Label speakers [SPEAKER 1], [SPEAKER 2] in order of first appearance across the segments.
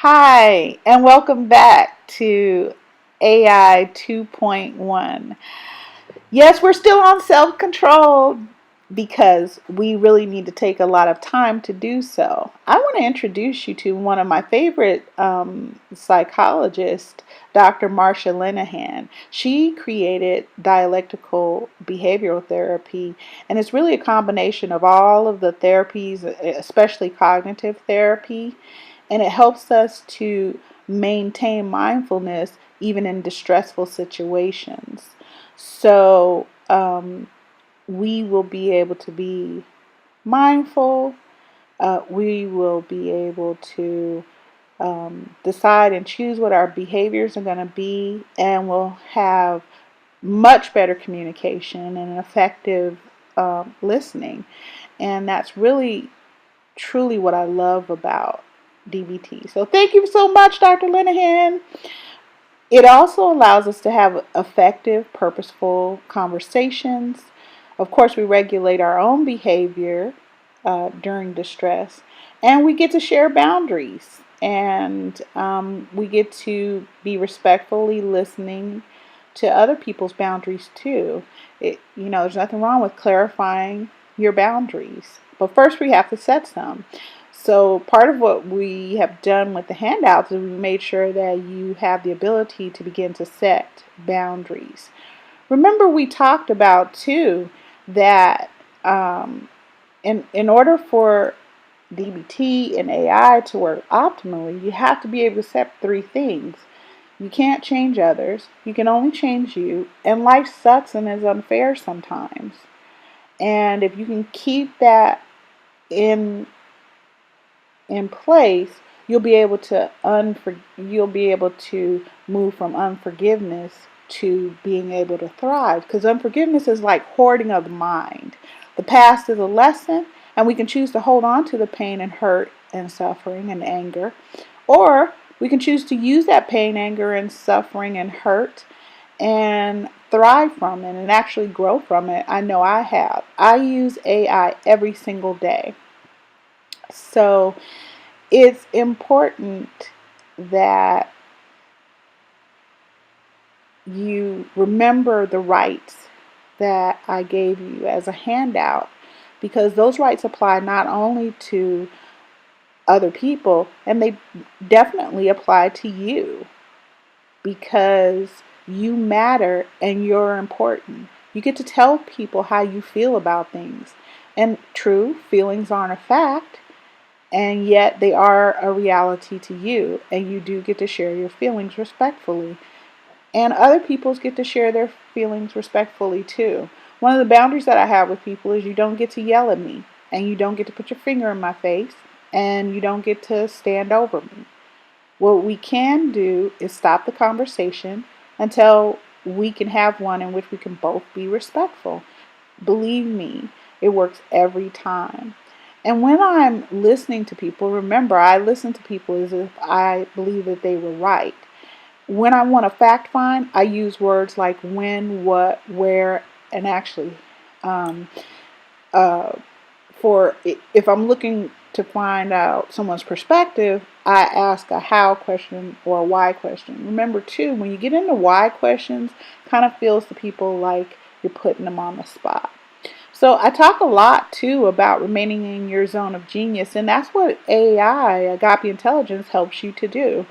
[SPEAKER 1] Hi, and welcome back to AI 2.1. Yes, we're still on self control because we really need to take a lot of time to do so. I want to introduce you to one of my favorite psychologists, Dr. Marsha Linehan. She created dialectical behavioral therapy, and it's really a combination of all of the therapies, especially cognitive therapy, and it helps us to maintain mindfulness even in distressful situations. So we will be able to be mindful. We will be able to decide and choose what our behaviors are going to be, and we'll have much better communication and effective listening. And that's really, truly what I love about DBT. So thank you so much, Dr. Linehan. It also allows us to have effective, purposeful conversations. Of course, we regulate our own behavior during distress, and we get to share boundaries, and we get to be respectfully listening to other people's boundaries too. There's nothing wrong with clarifying your boundaries, but first we have to set some. So part of what we have done with the handouts is we made sure that you have the ability to begin to set boundaries. Remember, we talked about too that in order for DBT and AI to work optimally, you have to be able to set three things. You can't change others. You can only change you. And life sucks and is unfair sometimes. And if you can keep that in place, you'll be able to move from unforgiveness to being able to thrive. Because unforgiveness is like hoarding of the mind. The past is a lesson, and we can choose to hold on to the pain and hurt and suffering and anger, or we can choose to use that pain, anger, and suffering and hurt and thrive from it and actually grow from it. I know I have. I use AI every single day. So it's important that you remember the rights that I gave you as a handout, because those rights apply not only to other people, and they definitely apply to you, because you matter and you're important. You get to tell people how you feel about things. And true, feelings aren't a fact, and yet they are a reality to you, and you do get to share your feelings respectfully. And other people get to share their feelings respectfully too. One of the boundaries that I have with people is you don't get to yell at me, and you don't get to put your finger in my face, and you don't get to stand over me. What we can do is stop the conversation until we can have one in which we can both be respectful. Believe me, it works every time. And when I'm listening to people, remember, I listen to people as if I believe that they were right. When I want to fact find, I use words like when, what, where, and actually. Um, uh, for if I'm looking to find out someone's perspective, I ask a how question or a why question. Remember too, when you get into why questions, kind of feels to people like you're putting them on the spot. So I talk a lot too about remaining in your zone of genius, and that's what AI, Agape Intelligence, helps you to do.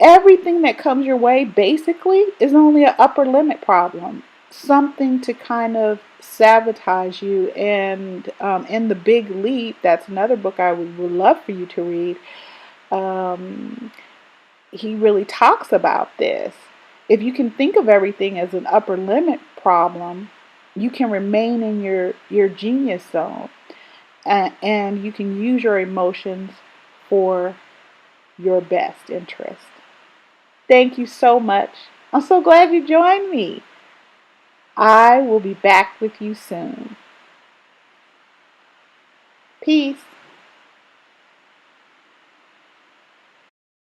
[SPEAKER 1] Everything that comes your way basically is only an upper limit problem, something to kind of sabotage you. And in The Big Leap, that's another book I would love for you to read. Um, he really talks about this. If you can think of everything as an upper limit problem, you can remain in your genius zone, and you can use your emotions for your best interest. Thank you so much. I'm so glad you joined me. I will be back with you soon. Peace.